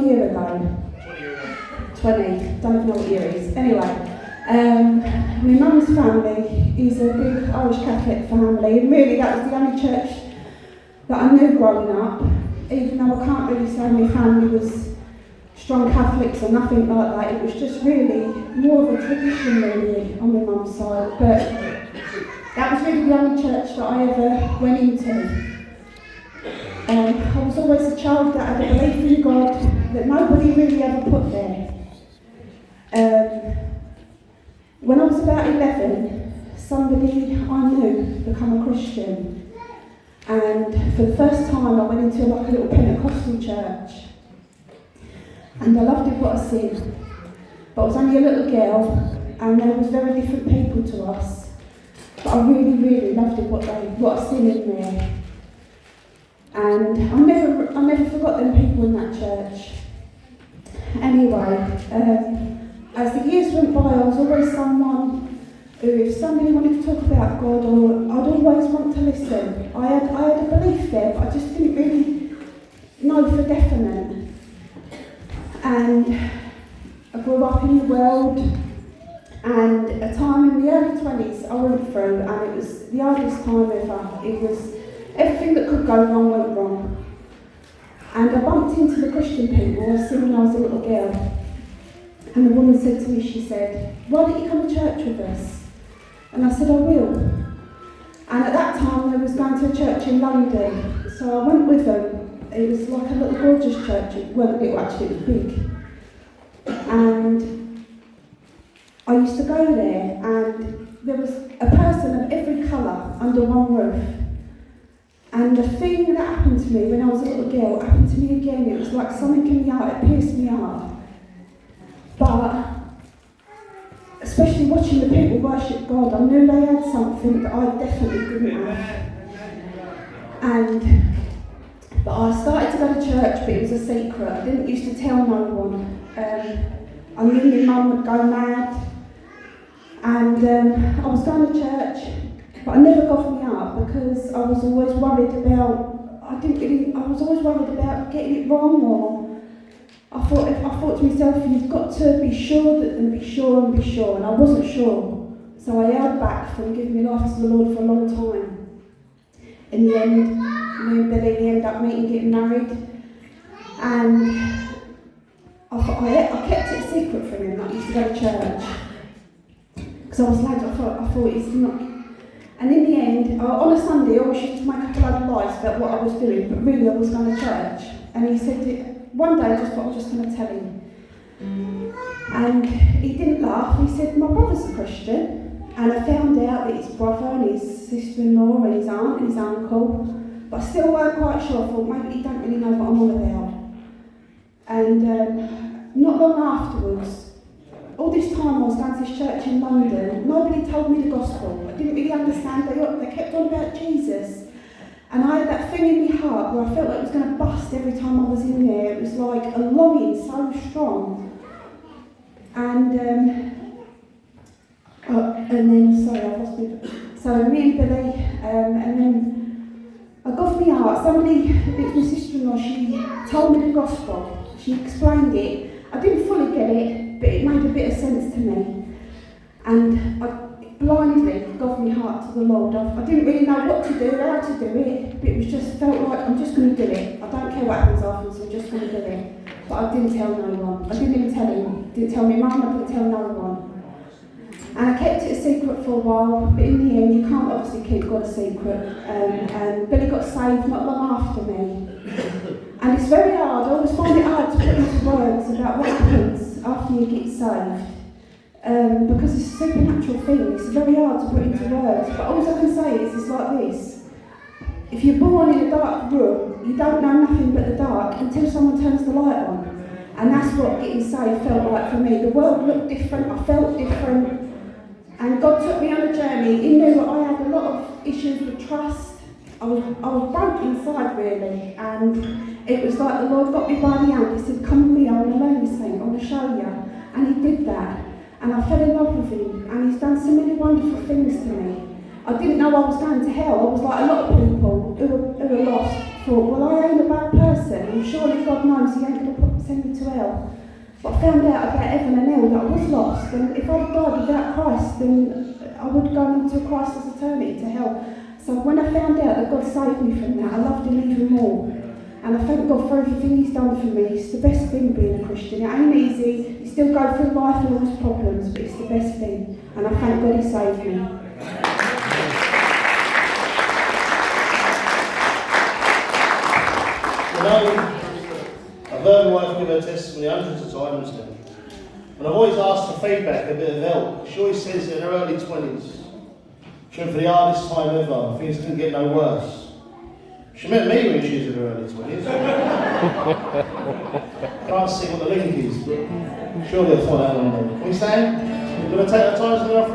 year ago. 20, don't even know what year it is. Anyway, my mum's family is a big Irish Catholic family, and really that was the only church that I knew growing up, even though I can't really say my family was strong Catholics or nothing like that. It was just really more of a tradition really on my mum's side, but that was really the only church that I ever went into. I was always a child that had a belief in God that nobody really ever put there. When I was about 11, somebody I knew became a Christian, and for the first time I went into like a little Pentecostal church, and I loved it what I seen. But I was only a little girl, and there was very different people to us, but I really, really loved it what I seen in there. And I never forgot them people in that church. Anyway, as the years went by, I was always someone who, if somebody wanted to talk about God, I'd always want to listen. I had a belief there, but I just didn't really know for definite. And I grew up in the world, and a time in the early 20s I went through, and it was the hardest time ever. It was everything that could go wrong went wrong. And I bumped into the Christian people I was seeing when I was a little girl. And the woman said to me, she said, "Why don't you come to church with us?" And I said, "I will." And at that time they was going to a church in London, so I went with them. It was like a little gorgeous church. It wasn't little, actually, it was big. And I used to go there, and there was a person of every colour under one roof. And the thing that happened to me when I was a little girl happened to me again. It was like something in the heart, it pierced me heart. But, especially watching the people worship God, I knew they had something that I definitely didn't have. But I started to go to church, but it was a secret. I didn't used to tell no one. I knew my mum would go mad. And I was going to church, but I never got me up because I was always worried about, I was always worried about getting it wrong, or I thought to myself, you've got to be sure and be sure and be sure, and I wasn't sure. So I held back from giving my life to the Lord for a long time. In the end, me and Billy ended up meeting, getting married, and I kept it secret from him that I used to go to church. Because I was like, I thought it's not. And in the end, on a Sunday, I always used to make up a load of lies about what I was doing, but really I was going to church. And he said, one day I just thought I was just going to tell him. And he didn't laugh. He said, "My brother's a Christian." And I found out that his brother and his sister-in-law and his aunt and his uncle, but I still weren't quite sure. I thought maybe he don't really know what I'm on about. And not long afterwards, all this time I was going to this church in London, nobody told me the gospel. I didn't really understand. They kept on about Jesus. And I had that thing in my heart where I felt like it was going to bust every time I was in there. It was like a longing so strong. And then, sorry, I lost me. So me and Billy, and then I got me heart. Somebody, it was my sister-in-law, she told me the gospel. She explained it. I didn't fully get it, but it made a bit of sense to me. And I blindly gave my heart to the Lord. I didn't really know what to do, how to do it, but it was just felt like I'm just going to do it. I don't care what happens afterwards, I'm just going to do it. But I didn't tell no one. I didn't even tell him. Didn't tell my mum, I didn't tell no one. And I kept it a secret for a while, but in the end you can't obviously keep God a secret. And Billy got saved not long after me. And it's very hard, I always find it hard to put into words about what happens after you get saved. Because it's a supernatural thing, it's very hard to put into words. But all I can say is it's like this. If you're born in a dark room, you don't know nothing but the dark until someone turns the light on. And that's what getting saved felt like for me. The world looked different, I felt different. And God took me on a journey. He knew that I had a lot of issues with trust. I was broke inside really. And it was like the Lord got me by the hand. He said, "Come with me, I want to learn this thing, I want to show you." And he did that. And I fell in love with him. And he's done so many wonderful things to me. I didn't know I was going to hell. I was like a lot of people who are lost thought, well, I ain't a bad person, and surely God knows he ain't going to send me to well. But I found out about heaven and hell, that I was lost, and if I'd died without Christ, then I would go into a Christless eternity to hell. So when I found out that God saved me from that, I loved him even more. And I thank God for everything he's done for me. It's the best thing being a Christian. It ain't easy, you still go through life and all its problems, but it's the best thing. And I thank God he saved me. You know, I've heard my wife give her testimony hundreds of times now. And I've always asked for feedback, a bit of help. She always says in her early 20s, she went for the hardest time ever, things couldn't get no worse. She met me when she was in her early 20s. Can't see what the link is, but surely I'll find out one day. Can we stand? We're going to take our time to our friends.